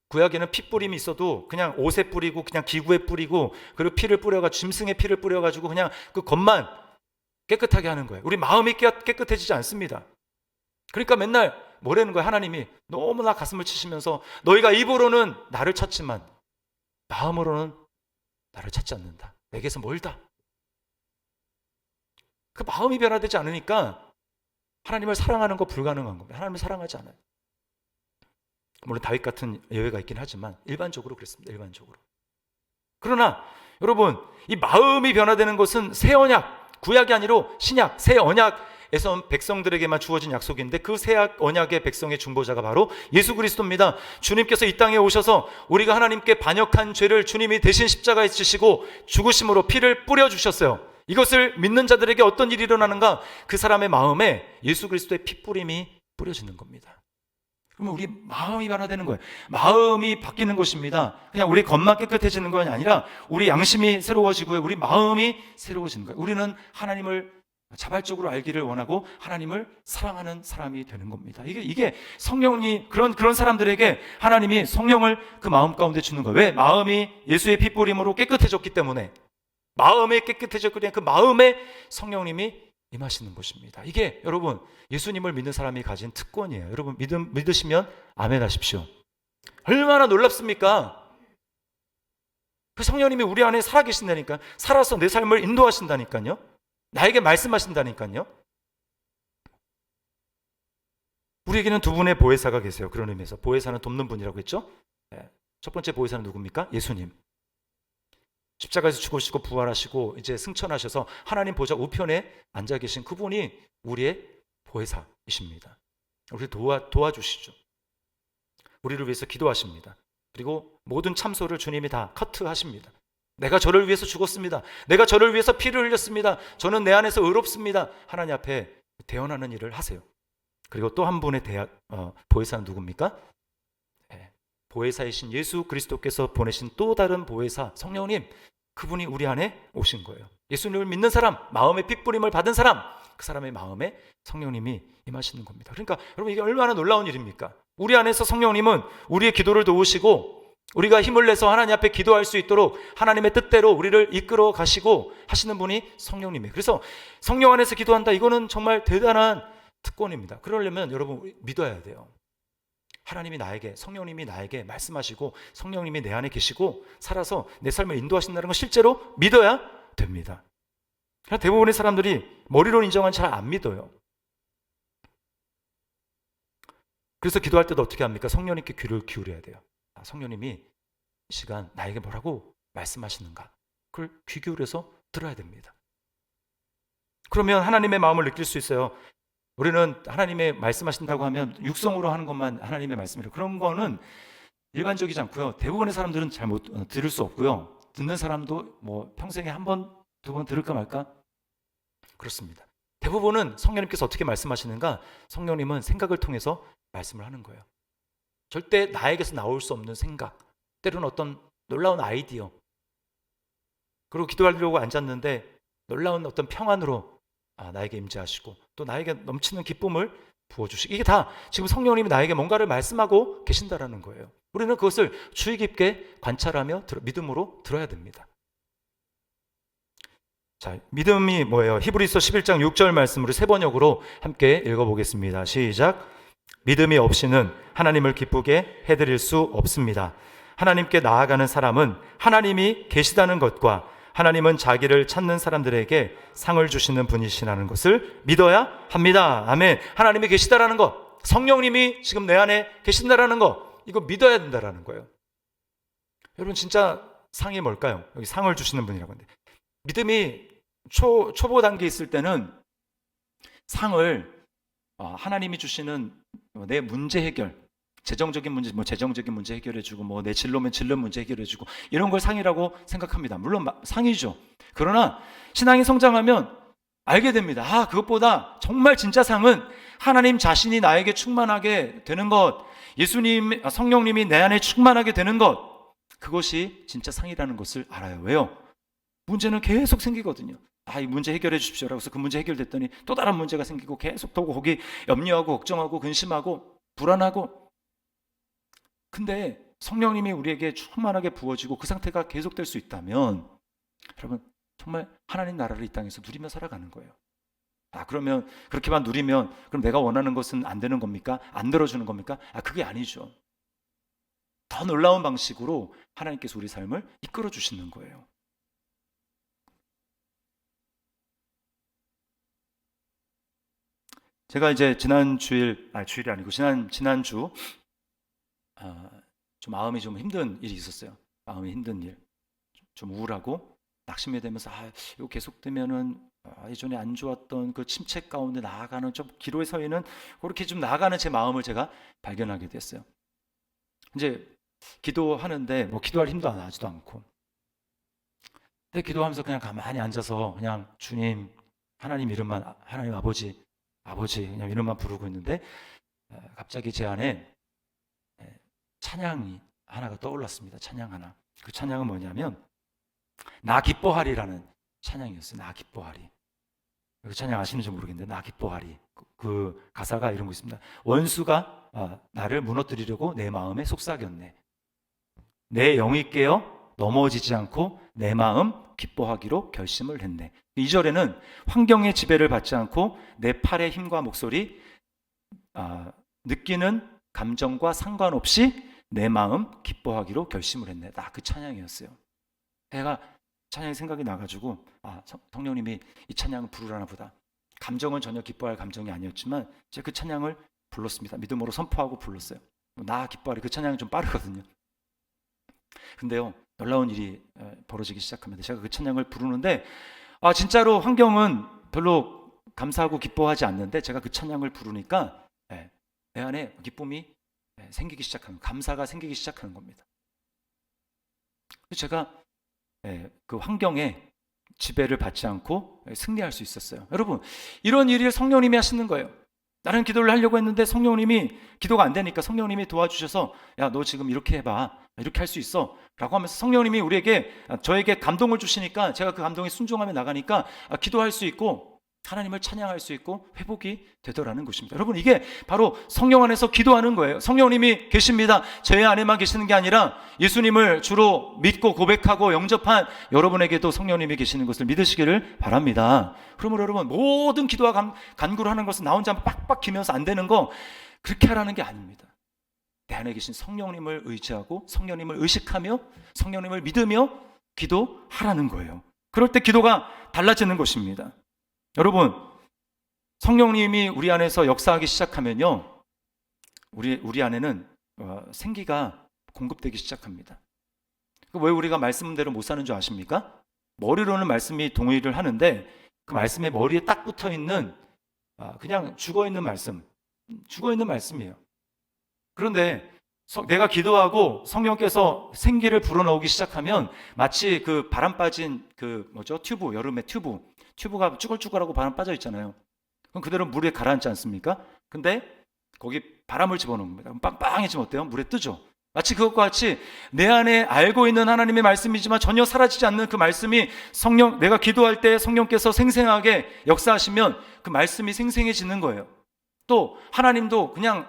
Speaker 1: 구약에는 피뿌림이 있어도 그냥 옷에 뿌리고 그냥 기구에 뿌리고 그리고 피를 뿌려가지고 짐승의 피를 뿌려가지고 그냥 그 겉만 깨끗하게 하는 거예요. 우리 마음이 깨끗해지지 않습니다. 그러니까 맨날 뭐라는 거예요? 하나님이 너무나 가슴을 치시면서 너희가 입으로는 나를 찾지만 마음으로는 나를 찾지 않는다. 내게서 멀다. 그 마음이 변화되지 않으니까 하나님을 사랑하는 거 불가능한 겁니다. 하나님을 사랑하지 않아요. 물론 다윗 같은 예외가 있긴 하지만 일반적으로 그렇습니다. 일반적으로. 그러나 여러분, 이 마음이 변화되는 것은 새 언약, 구약이 아니라 신약, 새 언약에서 백성들에게만 주어진 약속인데 그 새 언약의 백성의 중보자가 바로 예수 그리스도입니다. 주님께서 이 땅에 오셔서 우리가 하나님께 반역한 죄를 주님이 대신 십자가에 지시고 죽으심으로 피를 뿌려주셨어요. 이것을 믿는 자들에게 어떤 일이 일어나는가? 그 사람의 마음에 예수 그리스도의 피뿌림이 뿌려지는 겁니다. 그러면 우리 마음이 변화되는 거예요. 마음이 바뀌는 것입니다. 그냥 우리 겉만 깨끗해지는 것이 아니라 우리 양심이 새로워지고요. 우리 마음이 새로워지는 거예요. 우리는 하나님을 자발적으로 알기를 원하고 하나님을 사랑하는 사람이 되는 겁니다. 이게 성령이 그런 사람들에게 하나님이 성령을 그 마음 가운데 주는 거예요. 왜? 마음이 예수의 피뿌림으로 깨끗해졌기 때문에. 마음이 깨끗해졌기 때문에 그 마음에 성령님이 임하시는 것입니다. 이게 여러분 예수님을 믿는 사람이 가진 특권이에요. 여러분 믿으시면 아멘 하십시오. 얼마나 놀랍습니까? 그 성령님이 우리 안에 살아계신다니까. 살아서 내 삶을 인도하신다니까요. 나에게 말씀하신다니까요. 우리에게는 두 분의 보혜사가 계세요. 그런 의미에서 보혜사는 돕는 분이라고 했죠. 첫 번째 보혜사는 누굽니까? 예수님. 십자가에서 죽으시고 부활하시고 이제 승천하셔서 하나님 보좌 우편에 앉아 계신 그분이 우리의 보혜사이십니다. 우리를 도와주시죠. 우리를 위해서 기도하십니다. 그리고 모든 참소를 주님이 다 커트하십니다. 내가 저를 위해서 죽었습니다. 내가 저를 위해서 피를 흘렸습니다. 저는 내 안에서 의롭습니다. 하나님 앞에 대언하는 일을 하세요. 그리고 또 한 분의 보혜사는 누굽니까? 보혜사이신 예수 그리스도께서 보내신 또 다른 보혜사 성령님, 그분이 우리 안에 오신 거예요. 예수님을 믿는 사람, 마음의 핏부림을 받은 사람, 그 사람의 마음에 성령님이 임하시는 겁니다. 그러니까 여러분, 이게 얼마나 놀라운 일입니까? 우리 안에서 성령님은 우리의 기도를 도우시고 우리가 힘을 내서 하나님 앞에 기도할 수 있도록 하나님의 뜻대로 우리를 이끌어 가시고 하시는 분이 성령님이에요. 그래서 성령 안에서 기도한다, 이거는 정말 대단한 특권입니다. 그러려면 여러분 믿어야 돼요. 하나님이 나에게, 성령님이 나에게 말씀하시고 성령님이 내 안에 계시고 살아서 내 삶을 인도하신다는 걸 실제로 믿어야 됩니다. 그러나 대부분의 사람들이 머리로 인정은 잘 안 믿어요. 그래서 기도할 때도 어떻게 합니까? 성령님께 귀를 기울여야 돼요. 성령님이 이 시간 나에게 뭐라고 말씀하시는가, 그걸 귀 기울여서 들어야 됩니다. 그러면 하나님의 마음을 느낄 수 있어요. 우리는 하나님의 말씀하신다고 하면 육성으로 하는 것만 하나님의 말씀이에요. 그런 거는 일반적이지 않고요. 대부분의 사람들은 잘 못 들을 수 없고요. 듣는 사람도 뭐 평생에 한 번, 두 번 들을까 말까? 그렇습니다. 대부분은 성령님께서 어떻게 말씀하시는가? 성령님은 생각을 통해서 말씀을 하는 거예요. 절대 나에게서 나올 수 없는 생각, 때로는 어떤 놀라운 아이디어, 그리고 기도하려고 앉았는데 놀라운 어떤 평안으로 나에게 임재하시고 또 나에게 넘치는 기쁨을 부어주시고, 이게 다 지금 성령님이 나에게 뭔가를 말씀하고 계신다라는 거예요. 우리는 그것을 주의 깊게 관찰하며 믿음으로 들어야 됩니다. 자, 믿음이 뭐예요? 히브리서 11장 6절 말씀으로 세 번역으로 함께 읽어보겠습니다. 시작. 믿음이 없이는 하나님을 기쁘게 해드릴 수 없습니다. 하나님께 나아가는 사람은 하나님이 계시다는 것과 하나님은 자기를 찾는 사람들에게 상을 주시는 분이시라는 것을 믿어야 합니다. 아멘. 하나님이 계시다라는 것, 성령님이 지금 내 안에 계신다라는 것, 이거 믿어야 된다라는 거예요. 여러분, 진짜 상이 뭘까요? 여기 상을 주시는 분이라고 하는데, 믿음이 초보 단계에 있을 때는 상을 하나님이 주시는 내 문제 해결, 재정적인 문제 해결해주고, 내 진로면 진로 문제 해결해주고, 이런 걸 상이라고 생각합니다. 물론 상이죠. 그러나 신앙이 성장하면 알게 됩니다. 그것보다 정말 진짜 상은 하나님 자신이 나에게 충만하게 되는 것, 예수님, 성령님이 내 안에 충만하게 되는 것, 그것이 진짜 상이라는 것을 알아요. 왜요? 문제는 계속 생기거든요. 이 문제 해결해 주십시오라고 해서 그 문제 해결됐더니 또 다른 문제가 생기고 계속 또 거기 염려하고 걱정하고 근심하고 불안하고. 근데 성령님이 우리에게 충만하게 부어지고 그 상태가 계속될 수 있다면 여러분, 정말 하나님 나라를 이 땅에서 누리며 살아가는 거예요. 그러면 그렇게만 누리면 그럼 내가 원하는 것은 안 되는 겁니까? 안 들어주는 겁니까? 그게 아니죠. 더 놀라운 방식으로 하나님께서 우리 삶을 이끌어 주시는 거예요. 제가 이제 지난주 좀 마음이 좀 힘든 일이 있었어요. 마음이 힘든 일, 좀 우울하고 낙심이 되면서 이거 계속되면은 예전에 안 좋았던 그 침체 가운데 나아가는, 좀 기로에 서 있는 그렇게 좀 나아가는 제 마음을 제가 발견하게 됐어요. 이제 기도하는데 기도할 힘도 안 나지도 않고, 근데 기도하면서 그냥 가만히 앉아서 그냥 주님, 하나님 이름만, 하나님 아버지 그냥 이름만 부르고 있는데 갑자기 제 안에 찬양이 하나가 떠올랐습니다. 찬양 하나. 그 찬양은 뭐냐면 나 기뻐하리라는 찬양이었어요. 나 기뻐하리. 그 찬양 아시는지 모르겠는데 나 기뻐하리. 그 가사가 이런 거 있습니다. 원수가 나를 무너뜨리려고 내 마음에 속삭였네. 내 영이 깨어 넘어지지 않고 내 마음 기뻐하기로 결심을 했네. 2절에는 환경의 지배를 받지 않고 내 팔의 힘과 목소리, 느끼는 감정과 상관없이 내 마음 기뻐하기로 결심을 했네. 그 찬양이었어요. 내가 찬양이 생각이 나가지고 성령님이 이 찬양을 부르라나 보다. 감정은 전혀 기뻐할 감정이 아니었지만 제가 그 찬양을 불렀습니다. 믿음으로 선포하고 불렀어요. 나 기뻐하리. 그 찬양이 좀 빠르거든요. 근데요, 놀라운 일이 벌어지기 시작합니다. 제가 그 찬양을 부르는데 진짜로 환경은 별로 감사하고 기뻐하지 않는데 제가 그 찬양을 부르니까 내 안에 기쁨이 생기기 시작하는, 감사가 생기기 시작하는 겁니다. 제가 그 환경에 지배를 받지 않고 승리할 수 있었어요. 여러분, 이런 일을 성령님이 하시는 거예요. 나는 기도를 하려고 했는데 성령님이, 기도가 안 되니까 성령님이 도와주셔서 야, 너 지금 이렇게 해봐, 이렇게 할 수 있어 라고 하면서 성령님이 저에게 감동을 주시니까 제가 그 감동에 순종하며 나가니까 기도할 수 있고 하나님을 찬양할 수 있고 회복이 되더라는 것입니다. 여러분, 이게 바로 성령 안에서 기도하는 거예요. 성령님이 계십니다. 제 안에만 계시는 게 아니라 예수님을 주로 믿고 고백하고 영접한 여러분에게도 성령님이 계시는 것을 믿으시기를 바랍니다. 그러므로 여러분, 모든 기도와 간구를 하는 것은 나 혼자 빡빡 기면서 안 되는 거, 그렇게 하라는 게 아닙니다. 내 안에 계신 성령님을 의지하고 성령님을 의식하며 성령님을 믿으며 기도하라는 거예요. 그럴 때 기도가 달라지는 것입니다. 여러분, 성령님이 우리 안에서 역사하기 시작하면요, 우리 안에는 생기가 공급되기 시작합니다. 왜 우리가 말씀대로 못 사는 줄 아십니까? 머리로는 말씀이 동의를 하는데 그 말씀에 머리에 딱 붙어 있는 그냥 죽어 있는 말씀이에요. 그런데 내가 기도하고 성령께서 생기를 불어넣기 시작하면 마치 그 바람 빠진 튜브, 여름에 튜브가 쭈글쭈글하고 바람 빠져 있잖아요. 그럼 그대로 물에 가라앉지 않습니까? 근데 거기 바람을 집어넣는 겁니다. 그럼 빵빵해지면 어때요? 물에 뜨죠. 마치 그것과 같이 내 안에 알고 있는 하나님의 말씀이지만 전혀 사라지지 않는 그 말씀이 내가 기도할 때 성령께서 생생하게 역사하시면 그 말씀이 생생해지는 거예요. 또 하나님도 그냥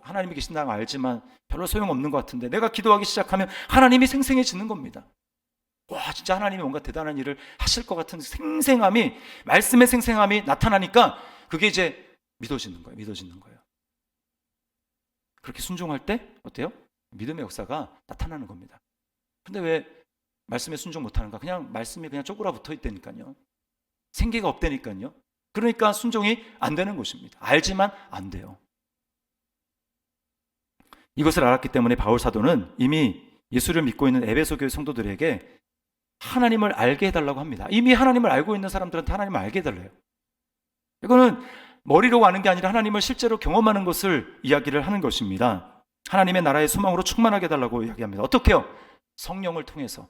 Speaker 1: 하나님이 계신다는 걸 알지만 별로 소용없는 것 같은데 내가 기도하기 시작하면 하나님이 생생해지는 겁니다. 와, 진짜 하나님이 뭔가 대단한 일을 하실 것 같은 말씀의 생생함이 나타나니까 그게 이제 믿어지는 거예요. 그렇게 순종할 때 어때요? 믿음의 역사가 나타나는 겁니다. 근데 왜 말씀에 순종 못하는가? 그냥 말씀이 그냥 쪼그라 붙어 있다니까요. 생기가 없다니까요. 그러니까 순종이 안 되는 것입니다. 알지만 안 돼요. 이것을 알았기 때문에 바울 사도는 이미 예수를 믿고 있는 에베소 교회 성도들에게 하나님을 알게 해달라고 합니다. 이미 하나님을 알고 있는 사람들한테 하나님을 알게 해달래요. 이거는 머리로 아는 게 아니라 하나님을 실제로 경험하는 것을 이야기를 하는 것입니다. 하나님의 나라의 소망으로 충만하게 해달라고 이야기합니다. 어떻게요? 성령을 통해서.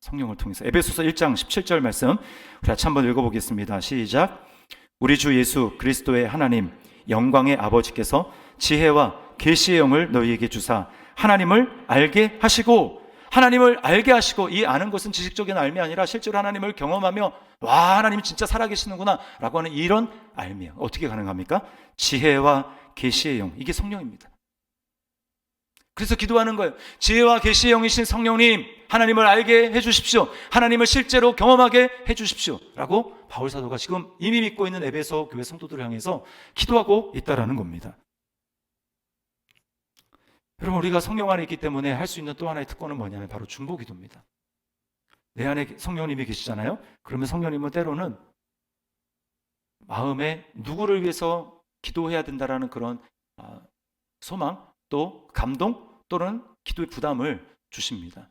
Speaker 1: 에베소서 1장 17절 말씀 우리 같이 한번 읽어보겠습니다. 시작. 우리 주 예수 그리스도의 하나님 영광의 아버지께서 지혜와 계시의 영을 너희에게 주사 하나님을 알게 하시고, 이 아는 것은 지식적인 알미 아니라 실제로 하나님을 경험하며 와, 하나님 진짜 살아계시는구나 라고 하는 이런 알미예요. 어떻게 가능합니까? 지혜와 계시의 영, 이게 성령입니다. 그래서 기도하는 거예요. 지혜와 계시의 영이신 성령님, 하나님을 알게 해주십시오. 하나님을 실제로 경험하게 해주십시오 라고 바울 사도가 지금 이미 믿고 있는 에베소 교회 성도들을 향해서 기도하고 있다라는 겁니다. 여러분, 우리가 성령 안에 있기 때문에 할 수 있는 또 하나의 특권은 뭐냐면 바로 중보기도입니다. 내 안에 성령님이 계시잖아요. 그러면 성령님은 때로는 마음에 누구를 위해서 기도해야 된다라는 그런 소망, 또 감동, 또는 기도의 부담을 주십니다.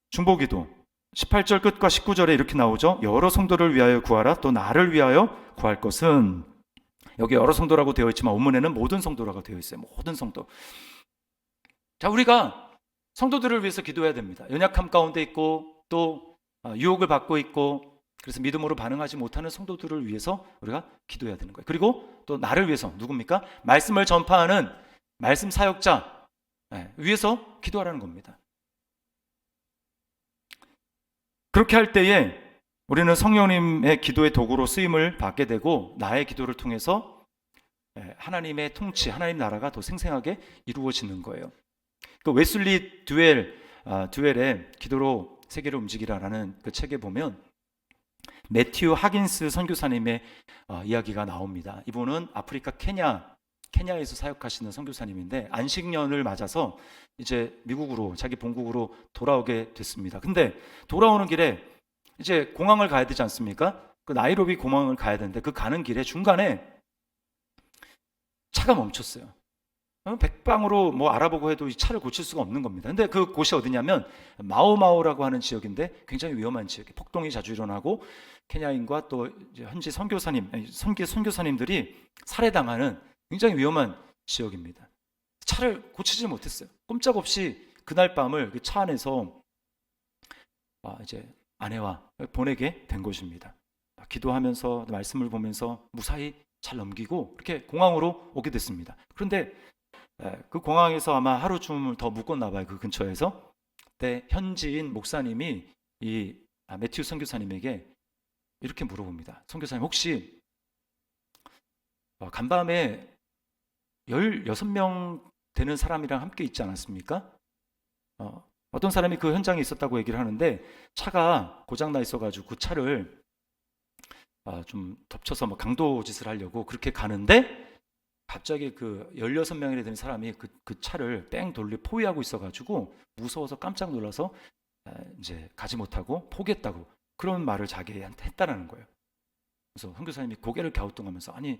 Speaker 1: 중보기도 18절 끝과 19절에 이렇게 나오죠. 여러 성도를 위하여 구하라. 또 나를 위하여 구할 것은, 여기 여러 성도라고 되어 있지만 원문에는 모든 성도라고 되어 있어요. 모든 성도. 자, 우리가 성도들을 위해서 기도해야 됩니다. 연약함 가운데 있고 또 유혹을 받고 있고 그래서 믿음으로 반응하지 못하는 성도들을 위해서 우리가 기도해야 되는 거예요. 그리고 또 나를 위해서, 누굽니까? 말씀을 전파하는 말씀 사역자 위해서 기도하라는 겁니다. 그렇게 할 때에 우리는 성령님의 기도의 도구로 쓰임을 받게 되고 나의 기도를 통해서 하나님의 통치, 하나님 나라가 더 생생하게 이루어지는 거예요. 그 웨슬리 듀웰의 기도로 세계를 움직이라라는 그 책에 보면 매튜 하긴스 선교사님의 이야기가 나옵니다. 이분은 아프리카 케냐 케냐에서 사역하시는 선교사님인데 안식년을 맞아서 이제 미국으로 자기 본국으로 돌아오게 됐습니다. 근데 돌아오는 길에 이제 공항을 가야 되지 않습니까? 그 나이로비 공항을 가야 되는데 그 가는 길에 중간에 차가 멈췄어요. 백방으로 뭐 알아보고 해도 이 차를 고칠 수가 없는 겁니다. 근데 그 곳이 어디냐면 마오마오라고 하는 지역인데 굉장히 위험한 지역이에요. 폭동이 자주 일어나고 케냐인과 또 이제 현지 선교사님들이 살해당하는 굉장히 위험한 지역입니다. 차를 고치지 못했어요. 꼼짝없이 그날 밤을 그 차 안에서 이제 아내와 보내게 된 것입니다. 기도하면서 말씀을 보면서 무사히 잘 넘기고 이렇게 공항으로 오게 됐습니다. 그런데 그 공항에서 아마 하루쯤을 더 묵었나 봐요. 그 근처에서. 그때 현지인 목사님이 이 매튜 선교사님에게 이렇게 물어봅니다. 선교사님, 혹시 간밤에 16명 되는 사람이랑 함께 있지 않았습니까? 어떤 사람이 그 현장에 있었다고 얘기를 하는데 차가 고장나 있어가지고 그 차를 좀 덮쳐서 뭐 강도짓을 하려고 그렇게 가는데 갑자기 그 16명이나 되는 사람이 그 차를 뺑 돌려 포위하고 있어가지고 무서워서 깜짝 놀라서 이제 가지 못하고 포기했다고 그런 말을 자기한테 했다라는 거예요. 그래서 선교사님이 고개를 갸우뚱하면서 아니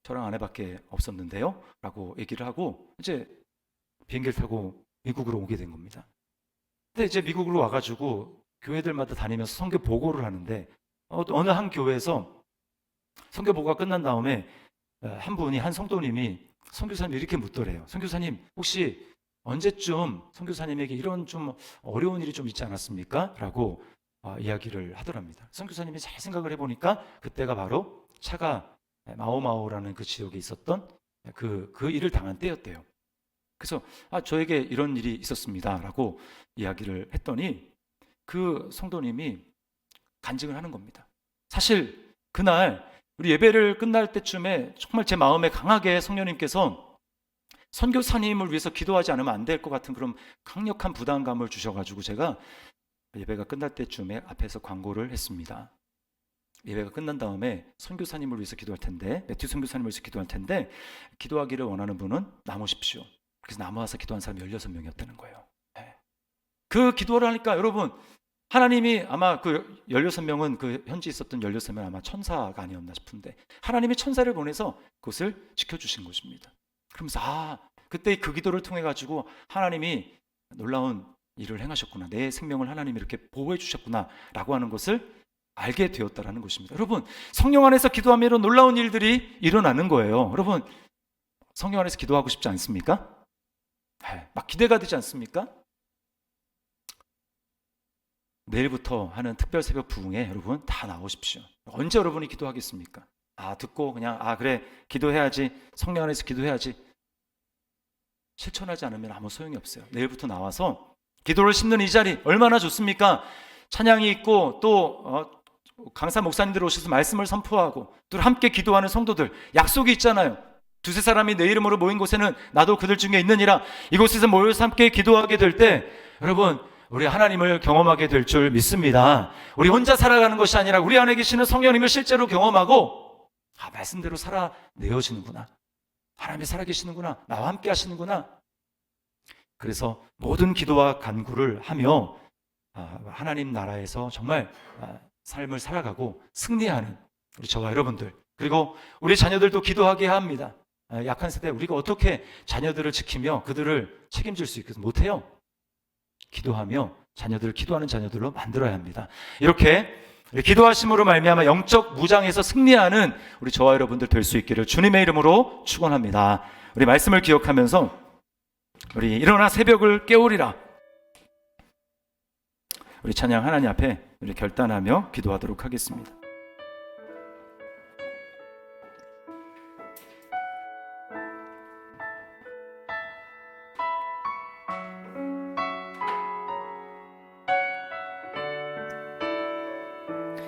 Speaker 1: 저랑 아내밖에 없었는데요? 라고 얘기를 하고 이제 비행기를 타고 미국으로 오게 된 겁니다. 근데 이제 미국으로 와가지고 교회들마다 다니면서 선교 보고를 하는데 어느 한 교회에서 선교 보고가 끝난 다음에 한 성도님이 선교사님 이렇게 묻더래요. 선교사님 혹시 언제쯤 선교사님에게 이런 좀 어려운 일이 좀 있지 않았습니까? 라고 이야기를 하더랍니다. 선교사님이 잘 생각을 해보니까 그때가 바로 차가 마오마오라는 그 지역에 있었던 그 일을 당한 때였대요. 그래서 저에게 이런 일이 있었습니다 라고 이야기를 했더니 그 성도님이 간증을 하는 겁니다. 사실 그날 우리 예배를 끝날 때쯤에 정말 제 마음에 강하게 성령님께서 선교사님을 위해서 기도하지 않으면 안 될 것 같은 그런 강력한 부담감을 주셔가지고 제가 예배가 끝날 때쯤에 앞에서 광고를 했습니다. 예배가 끝난 다음에 선교사님을 위해서 기도할 텐데, 매튜 선교사님을 위해서 기도할 텐데 기도하기를 원하는 분은 나오십시오. 그래서 나와서 기도한 사람이 16명이었다는 거예요. 그 기도를 하니까 여러분 하나님이 아마 그 16명은 그 현지에 있었던 16명은 아마 천사가 아니었나 싶은데 하나님이 천사를 보내서 그것을 지켜주신 것입니다. 그러면서 그때 그 기도를 통해 가지고 하나님이 놀라운 일을 행하셨구나, 내 생명을 하나님이 이렇게 보호해 주셨구나 라고 하는 것을 알게 되었다라는 것입니다. 여러분 성령 안에서 기도하면 이런 놀라운 일들이 일어나는 거예요. 여러분 성령 안에서 기도하고 싶지 않습니까? 막 기대가 되지 않습니까? 내일부터 하는 특별 새벽 부흥에 여러분 다 나오십시오. 언제 여러분이 기도하겠습니까? 듣고 그냥 그래 기도해야지, 성령 안에서 기도해야지, 실천하지 않으면 아무 소용이 없어요. 내일부터 나와서 기도를 심는 이 자리 얼마나 좋습니까? 찬양이 있고 또 강사 목사님들 오셔서 말씀을 선포하고 또 함께 기도하는 성도들 약속이 있잖아요. 두세 사람이 내 이름으로 모인 곳에는 나도 그들 중에 있느니라. 이곳에서 모여서 함께 기도하게 될 때 여러분 우리 하나님을 경험하게 될 줄 믿습니다. 우리 혼자 살아가는 것이 아니라 우리 안에 계시는 성령님을 실제로 경험하고 말씀대로 살아내어지는구나, 하나님이 살아계시는구나, 나와 함께 하시는구나. 그래서 모든 기도와 간구를 하며 하나님 나라에서 정말 삶을 살아가고 승리하는 우리 저와 여러분들, 그리고 우리 자녀들도 기도하게 합니다. 약한 세대 우리가 어떻게 자녀들을 지키며 그들을 책임질 수 있겠어요? 못해요. 기도하며 자녀들을 기도하는 자녀들로 만들어야 합니다. 이렇게 기도하심으로 말미암아 영적 무장에서 승리하는 우리 저와 여러분들 될 수 있기를 주님의 이름으로 축원합니다. 우리 말씀을 기억하면서 우리 일어나 새벽을 깨우리라, 우리 찬양 하나님 앞에 우리 결단하며 기도하도록 하겠습니다.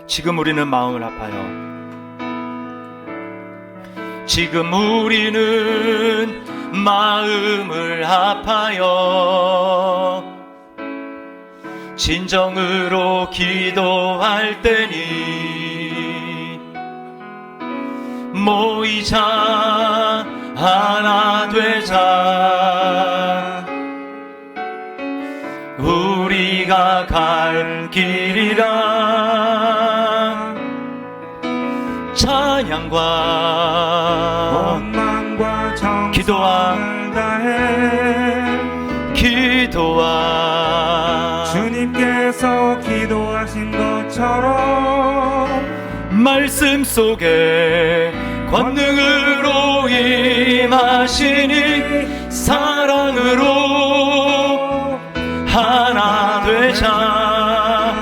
Speaker 1: 지금 우리는 마음을 아파요. 지금 우리는 마음을 아파요. 진정으로 기도할 때니 모이자 하나 되자. 우리가 갈 길이라 찬양과
Speaker 2: 원망과
Speaker 1: 기도와
Speaker 2: 정성을 다해
Speaker 1: 기도와
Speaker 2: 주님께서 기도하신 것처럼
Speaker 1: 말씀 속에 권능으로 임하시니 사랑으로 하나 되자.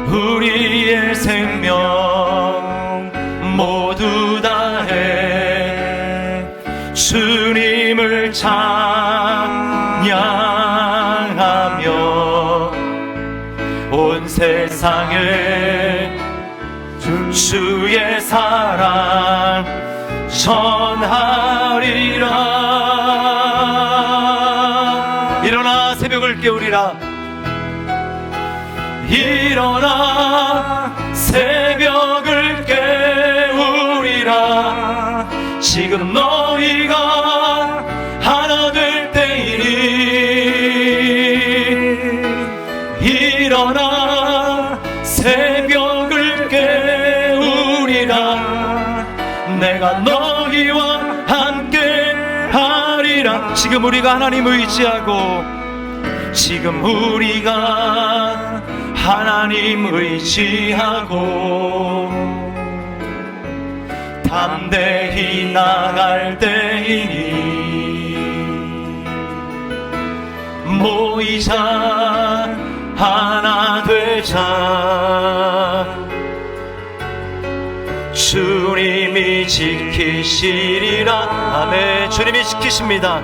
Speaker 1: 우리의 생명 모두 다해 주님을 찬양하며 온 세상에 주의 사랑 전하리라. 일어나 새벽을 깨우리라. 일어나 새벽을 깨우리라. 지금 너희가 하나 될 때이니 일어나 새벽을 깨우리라. 내가 너희와 함께 하리라. 지금 우리가 하나님 의지하고 지금 우리가 하나님 의지하고 담대히 나갈 때이니 모이자 하나 되자. 주님이 지키시리라. 아멘. 주님이 지키십니다.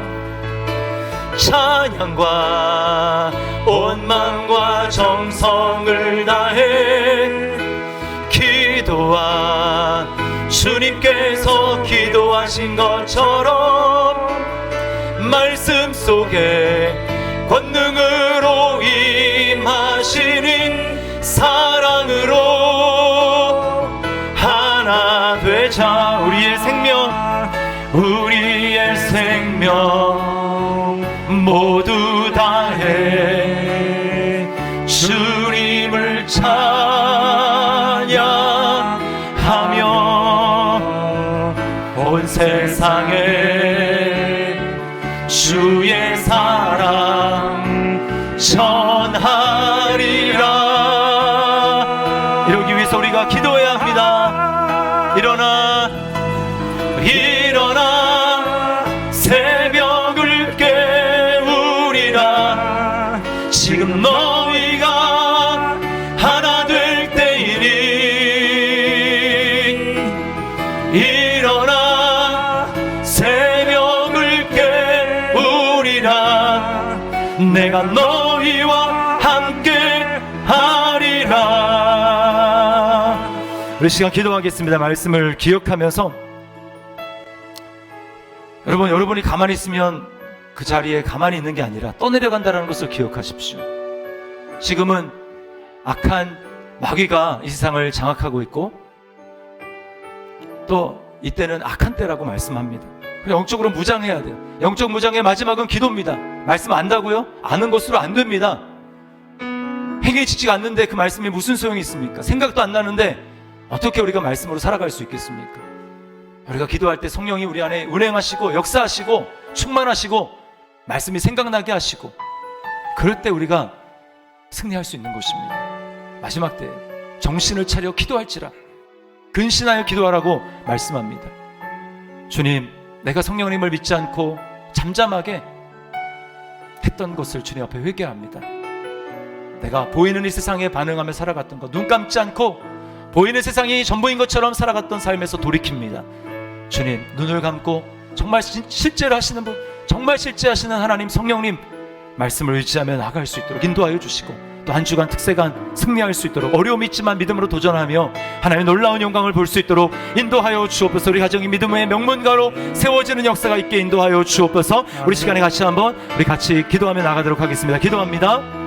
Speaker 1: 찬양과 온 마음과 정성을 다해 기도와 주님께서 기도하신 것처럼 말씀 속에 권능으로 임하시는 사랑으로 하나 되자. 우리의 생명 모두 다해 주님을 찬양하며 온 세상에 주의 사랑 전하리라. 이러기 위해서 우리가 기도해야 합니다. 일어나 새벽을 깨우리라. 지금 너희가 하나 될 때이니 일어나 새벽을 깨우리라. 내가 너희와 함께 하리라. 우리 시간 기도하겠습니다. 말씀을 기억하면서 여러분이 가만히 있으면 그 자리에 가만히 있는 게 아니라 떠내려간다는 것을 기억하십시오. 지금은 악한 마귀가 이 세상을 장악하고 있고 또 이때는 악한 때라고 말씀합니다. 영적으로 무장해야 돼요. 영적 무장의 마지막은 기도입니다. 말씀 안다고요? 아는 것으로 안 됩니다. 행위에 지지가 않는데 그 말씀이 무슨 소용이 있습니까? 생각도 안 나는데 어떻게 우리가 말씀으로 살아갈 수 있겠습니까? 우리가 기도할 때 성령이 우리 안에 운행하시고 역사하시고 충만하시고 말씀이 생각나게 하시고 그럴 때 우리가 승리할 수 있는 것입니다. 마지막 때 정신을 차려 기도할지라 근신하여 기도하라고 말씀합니다. 주님, 내가 성령님을 믿지 않고 잠잠하게 했던 것을 주님 앞에 회개합니다. 내가 보이는 이 세상에 반응하며 살아갔던 것, 눈 감지 않고 보이는 세상이 전부인 것처럼 살아갔던 삶에서 돌이킵니다. 주님, 눈을 감고 정말 실제로 하시는 분, 정말 실제하시는 하나님 성령님 말씀을 의지하며 나아갈 수 있도록 인도하여 주시고 또 한 주간 특세간 승리할 수 있도록 어려움이 있지만 믿음으로 도전하며 하나님의 놀라운 영광을 볼 수 있도록 인도하여 주옵소서. 우리 가정이 믿음의 명문가로 세워지는 역사가 있게 인도하여 주옵소서. 우리 시간에 같이 한번 우리 같이 기도하며 나가도록 하겠습니다. 기도합니다.